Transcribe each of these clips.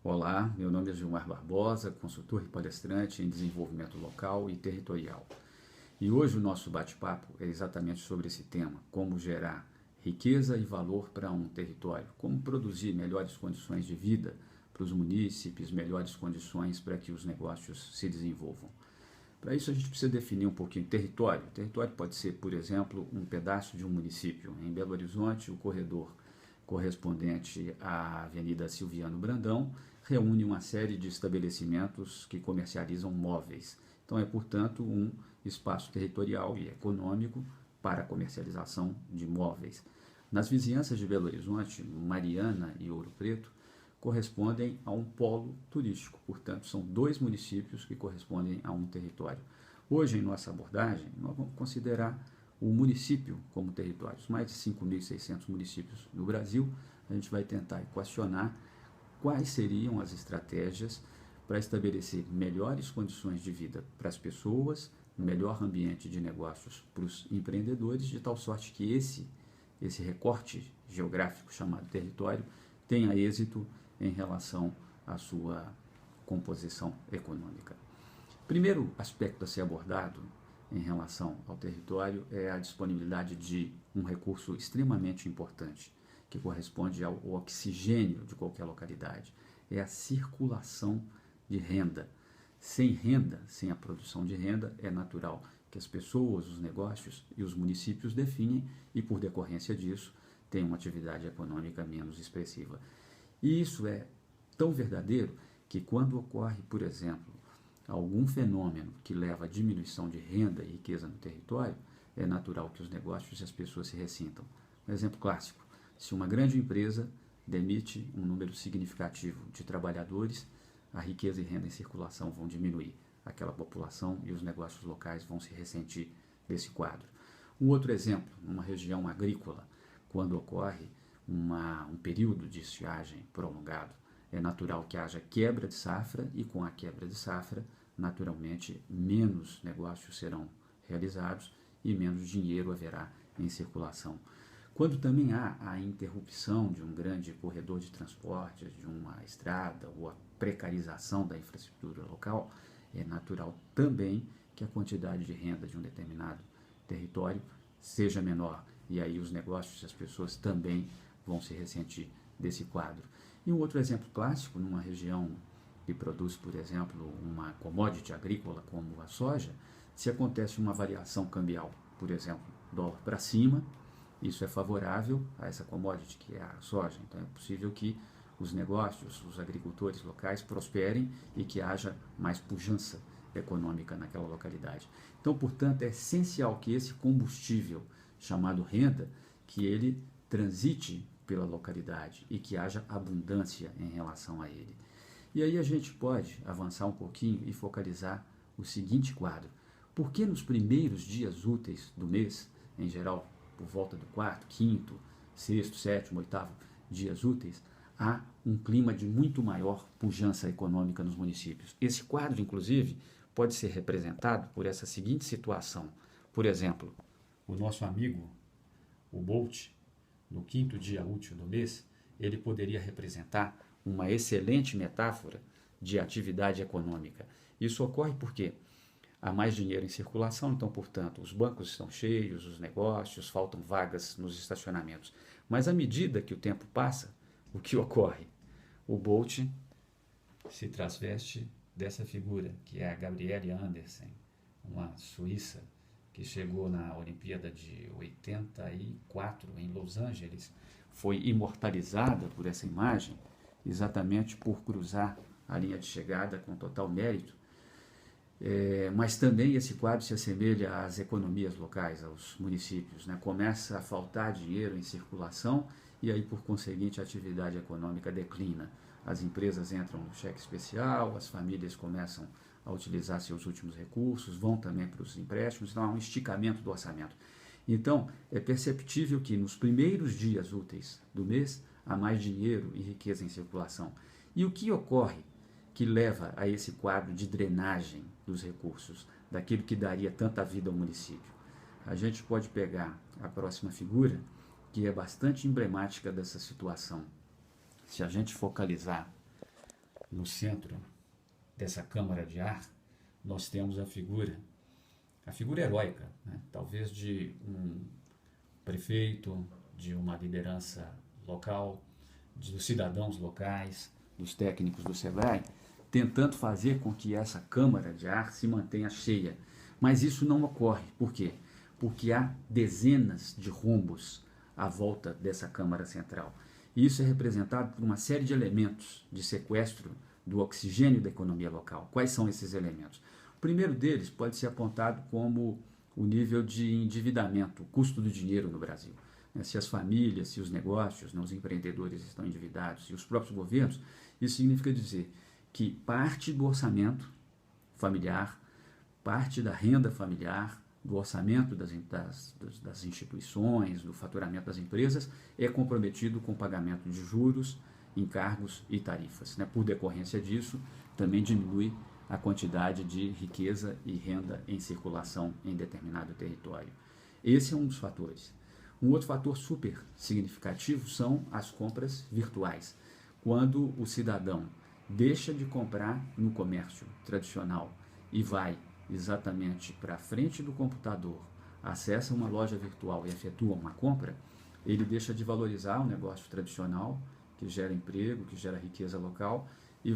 Olá, meu nome é Gilmar Barbosa, consultor e palestrante em desenvolvimento local e territorial. E hoje o nosso bate-papo é exatamente sobre esse tema: como gerar riqueza e valor para um território, como produzir melhores condições de vida para os munícipes, melhores condições para que os negócios se desenvolvam. Para isso a gente precisa definir um pouquinho território. Território pode ser, por exemplo, um pedaço de um município. Em Belo Horizonte, o corredor correspondente à Avenida Silviano Brandão reúne uma série de estabelecimentos que comercializam móveis. Então é, portanto, um espaço territorial e econômico para a comercialização de móveis. Nas vizinhanças de Belo Horizonte, Mariana e Ouro Preto correspondem a um polo turístico, portanto, são dois municípios que correspondem a um território. Hoje, em nossa abordagem, nós vamos considerar o município como território. Mais de 5.600 municípios no Brasil. A gente vai tentar equacionar quais seriam as estratégias para estabelecer melhores condições de vida para as pessoas, melhor ambiente de negócios para os empreendedores, de tal sorte que esse recorte geográfico chamado território tenha êxito em relação à sua composição econômica. Primeiro aspecto a ser abordado em relação ao território é a disponibilidade de um recurso extremamente importante, que corresponde ao oxigênio de qualquer localidade, é a circulação de renda. Sem renda, sem a produção de renda, é natural que as pessoas, os negócios e os municípios definhem e, por decorrência disso, tenham uma atividade econômica menos expressiva. E isso é tão verdadeiro que quando ocorre, por exemplo, algum fenômeno que leva à diminuição de renda e riqueza no território, é natural que os negócios e as pessoas se ressintam. Um exemplo clássico: se uma grande empresa demite um número significativo de trabalhadores, a riqueza e renda em circulação vão diminuir. Aquela população e os negócios locais vão se ressentir desse quadro. Um outro exemplo, numa região agrícola, quando ocorre um período de estiagem prolongado, é natural que haja quebra de safra e, com a quebra de safra, naturalmente, menos negócios serão realizados e menos dinheiro haverá em circulação. Quando também há a interrupção de um grande corredor de transporte, de uma estrada ou a precarização da infraestrutura local, é natural também que a quantidade de renda de um determinado território seja menor. E aí os negócios e as pessoas também vão se ressentir desse quadro. E um outro exemplo clássico, numa região que produz, por exemplo, uma commodity agrícola como a soja, se acontece uma variação cambial, por exemplo, dólar para cima, isso é favorável a essa commodity que é a soja. Então é possível que os negócios, os agricultores locais prosperem e que haja mais pujança econômica naquela localidade. Então, portanto, é essencial que esse combustível chamado renda, que ele transite pela localidade e que haja abundância em relação a ele. E aí a gente pode avançar um pouquinho e focalizar o seguinte quadro: por que nos primeiros dias úteis do mês, em geral por volta do quarto, quinto, sexto, sétimo, oitavo dias úteis, há um clima de muito maior pujança econômica nos municípios? Esse quadro, inclusive, pode ser representado por essa seguinte situação. Por exemplo, o nosso amigo, o Bolt, no quinto dia útil do mês, ele poderia representar uma excelente metáfora de atividade econômica. Isso ocorre porque há mais dinheiro em circulação, então, portanto, os bancos estão cheios, os negócios, faltam vagas nos estacionamentos. Mas à medida que o tempo passa, o que ocorre? O Bolt se transveste dessa figura, que é a Gabriele Andersen, uma suíça que chegou na Olimpíada de 84 em Los Angeles, foi imortalizada por essa imagem, exatamente por cruzar a linha de chegada com total mérito. Mas também esse quadro se assemelha às economias locais, aos municípios, né? Começa a faltar dinheiro em circulação e aí, por conseguinte, a atividade econômica declina. As empresas entram no cheque especial, as famílias começam a utilizar seus últimos recursos, vão também para os empréstimos, então há um esticamento do orçamento. Então, é perceptível que nos primeiros dias úteis do mês há mais dinheiro e riqueza em circulação. E o que ocorre que leva a esse quadro de drenagem dos recursos, daquilo que daria tanta vida ao município? A gente pode pegar a próxima figura, que é bastante emblemática dessa situação. Se a gente focalizar no centro dessa câmara de ar, nós temos a figura heróica, né? Talvez de um prefeito, de uma liderança local, dos cidadãos locais, dos técnicos do SEBRAE, tentando fazer com que essa câmara de ar se mantenha cheia. Mas isso não ocorre. Por quê? Porque há dezenas de rombos à volta dessa câmara central. E isso é representado por uma série de elementos de sequestro do oxigênio da economia local. Quais são esses elementos? O primeiro deles pode ser apontado como o nível de endividamento, o custo do dinheiro no Brasil. Se as famílias, se os negócios, os empreendedores estão endividados e os próprios governos, isso significa dizer que parte do orçamento familiar, parte da renda familiar, do orçamento das instituições, do faturamento das empresas, é comprometido com o pagamento de juros, encargos e tarifas. Por decorrência disso, também diminui a quantidade de riqueza e renda em circulação em determinado território. Esse é um dos fatores. Um outro fator super significativo são as compras virtuais. Quando o cidadão deixa de comprar no comércio tradicional e vai exatamente para a frente do computador, acessa uma loja virtual e efetua uma compra, ele deixa de valorizar o negócio tradicional, que gera emprego, que gera riqueza local, e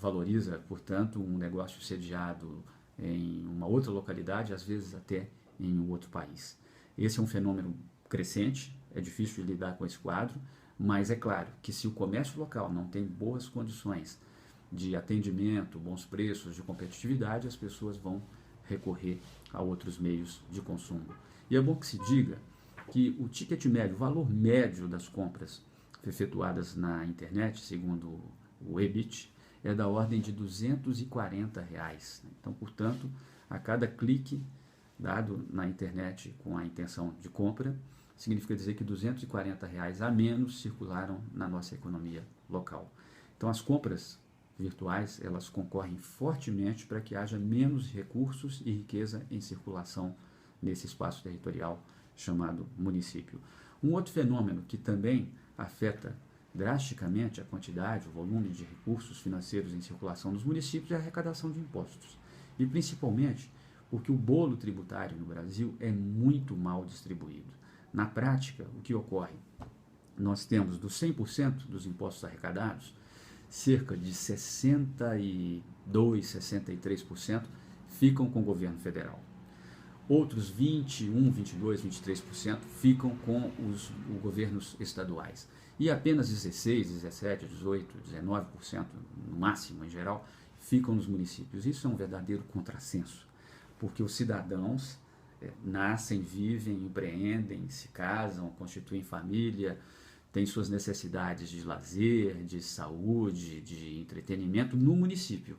valoriza, portanto, um negócio sediado em uma outra localidade, às vezes até em um outro país. Esse é um fenômeno crescente, é difícil de lidar com esse quadro, mas é claro que se o comércio local não tem boas condições de atendimento, bons preços, de competitividade, as pessoas vão recorrer a outros meios de consumo. E é bom que se diga que o ticket médio, o valor médio das compras efetuadas na internet, segundo o EBIT, é da ordem de R$ 240. Então, portanto, a cada clique dado na internet com a intenção de compra, significa dizer que R$ 240 a menos circularam na nossa economia local. Então, as compras virtuais, elas concorrem fortemente para que haja menos recursos e riqueza em circulação nesse espaço territorial chamado município. Um outro fenômeno que também afeta drasticamente a quantidade, o volume de recursos financeiros em circulação nos municípios é a arrecadação de impostos. E principalmente porque o bolo tributário no Brasil é muito mal distribuído. Na prática, o que ocorre? Nós temos dos 100% dos impostos arrecadados, cerca de 62%, 63% ficam com o governo federal. Outros 21%, 22%, 23% ficam com os governos estaduais. E apenas 16%, 17%, 18%, 19%, no máximo em geral, ficam nos municípios. Isso é um verdadeiro contrassenso, porque os cidadãos nascem, vivem, empreendem, se casam, constituem família, têm suas necessidades de lazer, de saúde, de entretenimento no município.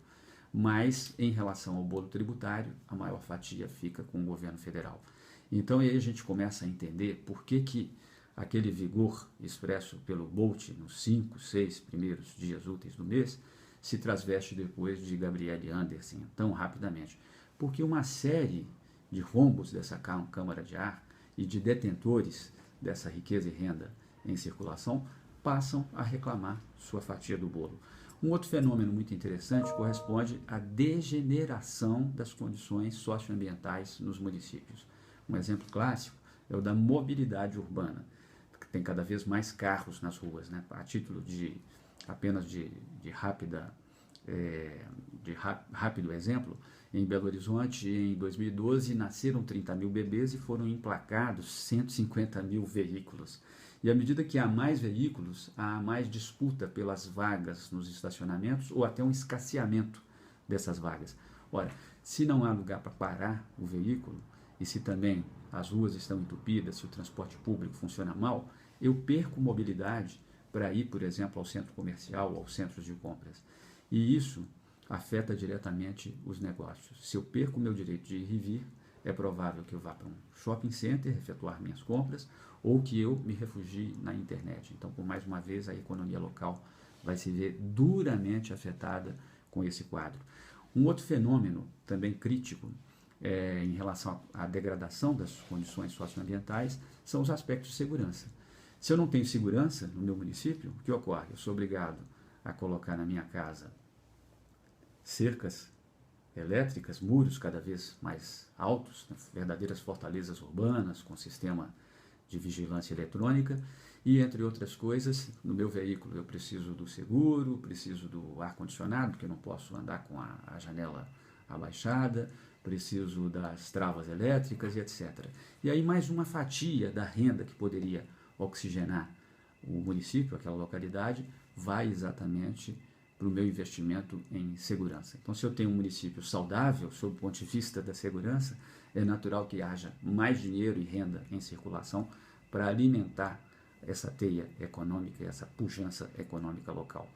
Mas, em relação ao bolo tributário, a maior fatia fica com o governo federal. Então, aí a gente começa a entender por que aquele vigor expresso pelo Bolt nos 5, 6 primeiros dias úteis do mês se transveste depois de Gabriele Anderson tão rapidamente. Porque uma série de rombos dessa câmara de ar e de detentores dessa riqueza e renda em circulação passam a reclamar sua fatia do bolo. Um outro fenômeno muito interessante corresponde à degeneração das condições socioambientais nos municípios. Um exemplo clássico é o da mobilidade urbana, que tem cada vez mais carros nas ruas, né? A título apenas de rápido exemplo, em Belo Horizonte, em 2012, nasceram 30 mil bebês e foram emplacados 150 mil veículos. E à medida que há mais veículos, há mais disputa pelas vagas nos estacionamentos ou até um escasseamento dessas vagas. Ora, se não há lugar para parar o veículo e se também as ruas estão entupidas, se o transporte público funciona mal, eu perco mobilidade para ir, por exemplo, ao centro comercial ou aos centros de compras. E isso afeta diretamente os negócios. Se eu perco o meu direito de ir e vir, é provável que eu vá para um shopping center efetuar minhas compras ou que eu me refugie na internet. Então, por mais uma vez, a economia local vai se ver duramente afetada com esse quadro. Um outro fenômeno também crítico em relação à degradação das condições socioambientais são os aspectos de segurança. Se eu não tenho segurança no meu município, o que ocorre? Eu sou obrigado a colocar na minha casa cercas elétricas, muros cada vez mais altos, né, verdadeiras fortalezas urbanas com sistema de vigilância eletrônica e, entre outras coisas, no meu veículo eu preciso do seguro, preciso do ar-condicionado, porque eu não posso andar com a janela abaixada, preciso das travas elétricas e etc. E aí mais uma fatia da renda que poderia oxigenar o município, aquela localidade, vai exatamente para o meu investimento em segurança. Então, se eu tenho um município saudável, sob o ponto de vista da segurança, é natural que haja mais dinheiro e renda em circulação para alimentar essa teia econômica, essa pujança econômica local.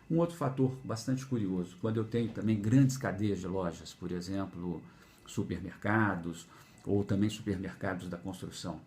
Um outro fator bastante curioso, quando eu tenho também grandes cadeias de lojas, por exemplo, supermercados ou também supermercados da construção,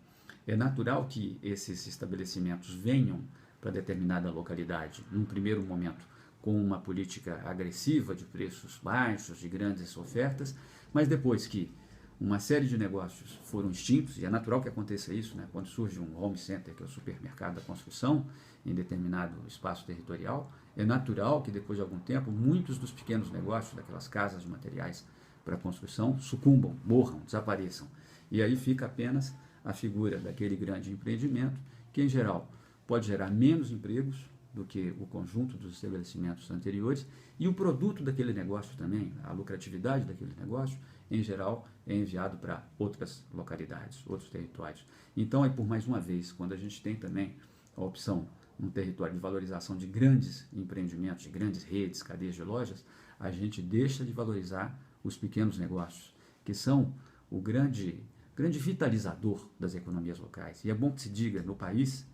é natural que esses estabelecimentos venham para determinada localidade, num primeiro momento, com uma política agressiva de preços baixos, de grandes ofertas, mas depois que uma série de negócios foram extintos, e é natural que aconteça isso, né? Quando surge um home center, que é o supermercado da construção, em determinado espaço territorial, é natural que depois de algum tempo, muitos dos pequenos negócios, daquelas casas de materiais para construção, sucumbam, morram, desapareçam. E aí fica apenas a figura daquele grande empreendimento, que em geral pode gerar menos empregos do que o conjunto dos estabelecimentos anteriores, e o produto daquele negócio também, a lucratividade daquele negócio, em geral, é enviado para outras localidades, outros territórios. Então, por mais uma vez, quando a gente tem também a opção num território de valorização de grandes empreendimentos, de grandes redes, cadeias de lojas, a gente deixa de valorizar os pequenos negócios, que são o grande vitalizador das economias locais. E é bom que se diga, no país,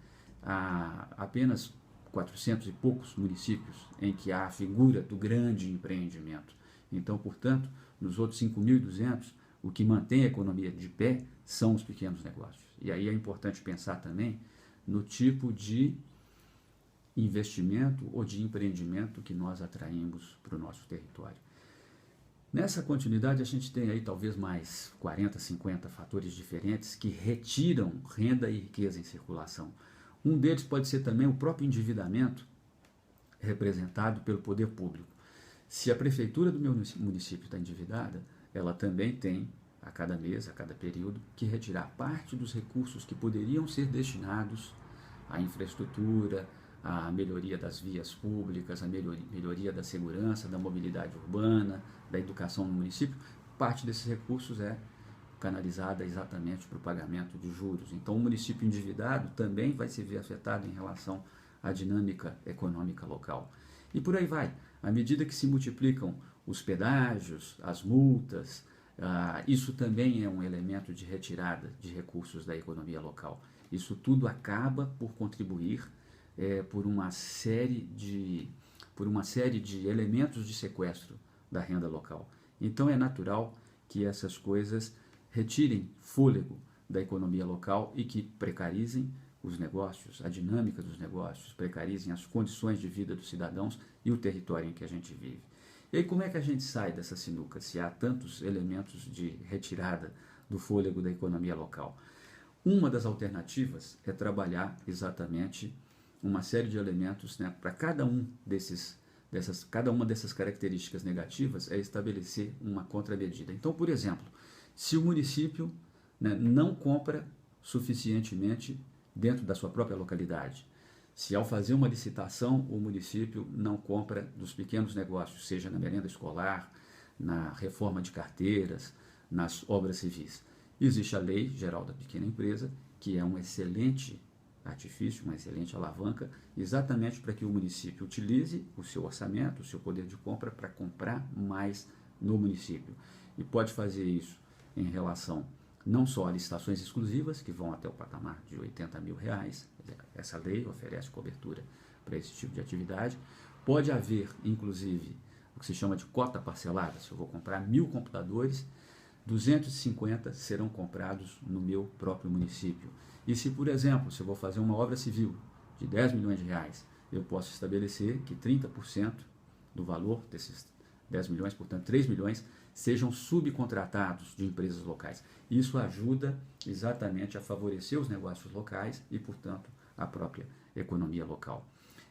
há apenas 400 e poucos municípios em que há a figura do grande empreendimento. Então, portanto, nos outros 5.200, o que mantém a economia de pé são os pequenos negócios. E aí é importante pensar também no tipo de investimento ou de empreendimento que nós atraímos para o nosso território. Nessa continuidade, a gente tem aí talvez mais 40, 50 fatores diferentes que retiram renda e riqueza em circulação. Um deles pode ser também o próprio endividamento representado pelo poder público. Se a prefeitura do meu município está endividada, ela também tem, a cada mês, a cada período, que retirar parte dos recursos que poderiam ser destinados à infraestrutura, à melhoria das vias públicas, à melhoria da segurança, da mobilidade urbana, da educação no município. Parte desses recursos é canalizada exatamente para o pagamento de juros. Então, o município endividado também vai se ver afetado em relação à dinâmica econômica local. E por aí vai. À medida que se multiplicam os pedágios, as multas, isso também é um elemento de retirada de recursos da economia local. Isso tudo acaba por contribuir por uma série de elementos de sequestro da renda local. Então, é natural que essas coisas retirem fôlego da economia local e que precarizem os negócios, a dinâmica dos negócios, precarizem as condições de vida dos cidadãos e o território em que a gente vive. E aí, como é que a gente sai dessa sinuca, se há tantos elementos de retirada do fôlego da economia local? Uma das alternativas é trabalhar exatamente uma série de elementos, né, para cada uma dessas características negativas, é estabelecer uma contramedida. Então, por exemplo, se o município, né, não compra suficientemente dentro da sua própria localidade, se ao fazer uma licitação o município não compra dos pequenos negócios, seja na merenda escolar, na reforma de carteiras, nas obras civis, existe a Lei Geral da Pequena Empresa, que é um excelente artifício, uma excelente alavanca, exatamente para que o município utilize o seu orçamento, o seu poder de compra para comprar mais no município. E pode fazer isso em relação não só a licitações exclusivas, que vão até o patamar de R$80 mil, essa lei oferece cobertura para esse tipo de atividade. Pode haver, inclusive, o que se chama de cota parcelada. Se eu vou comprar 1.000 computadores, 250 serão comprados no meu próprio município. E se, por exemplo, se eu vou fazer uma obra civil de R$10 milhões, eu posso estabelecer que 30% do valor desses 10 milhões, portanto 3 milhões, sejam subcontratados de empresas locais. Isso ajuda exatamente a favorecer os negócios locais e, portanto, a própria economia local.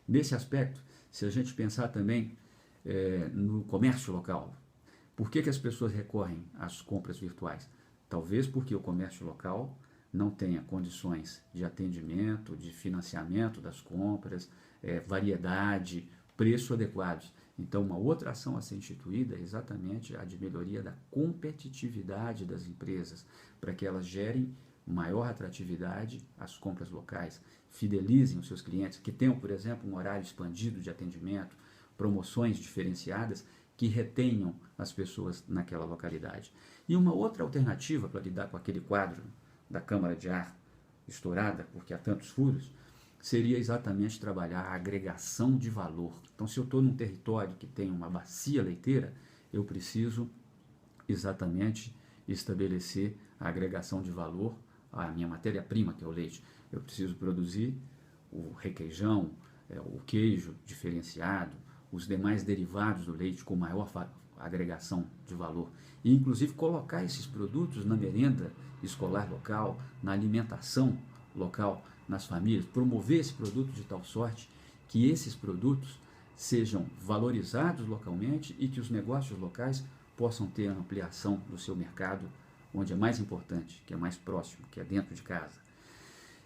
Nesse aspecto, se a gente pensar também no comércio local, por que as pessoas recorrem às compras virtuais? Talvez porque o comércio local não tenha condições de atendimento, de financiamento das compras, variedade, preço adequados. Então, uma outra ação a ser instituída é exatamente a de melhoria da competitividade das empresas, para que elas gerem maior atratividade às compras locais, fidelizem os seus clientes, que tenham, por exemplo, um horário expandido de atendimento, promoções diferenciadas que retenham as pessoas naquela localidade. E uma outra alternativa para lidar com aquele quadro da câmara de ar estourada, porque há tantos furos, seria exatamente trabalhar a agregação de valor. Então, se eu estou num território que tem uma bacia leiteira, eu preciso exatamente estabelecer a agregação de valor à minha matéria-prima, que é o leite. Eu preciso produzir o requeijão, o queijo diferenciado, os demais derivados do leite com maior agregação de valor. E, inclusive, colocar esses produtos na merenda escolar local, na alimentação local, nas famílias, promover esse produto de tal sorte que esses produtos sejam valorizados localmente e que os negócios locais possam ter a ampliação do seu mercado, onde é mais importante, que é mais próximo, que é dentro de casa.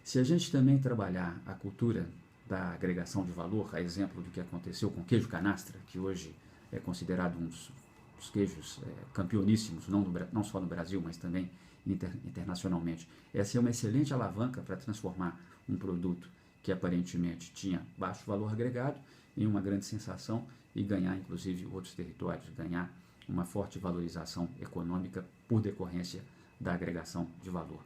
Se a gente também trabalhar a cultura da agregação de valor, a exemplo do que aconteceu com o queijo canastra, que hoje é considerado um dos queijos campeoníssimos, não só no Brasil, mas também internacionalmente. Essa é uma excelente alavanca para transformar um produto que aparentemente tinha baixo valor agregado em uma grande sensação e ganhar, inclusive, outros territórios, ganhar uma forte valorização econômica por decorrência da agregação de valor.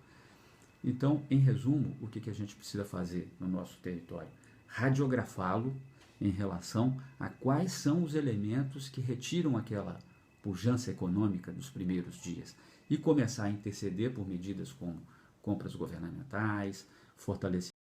Então, em resumo, o que a gente precisa fazer no nosso território? Radiografá-lo em relação a quais são os elementos que retiram aquela pujança econômica dos primeiros dias e começar a interceder por medidas como compras governamentais, fortalecimento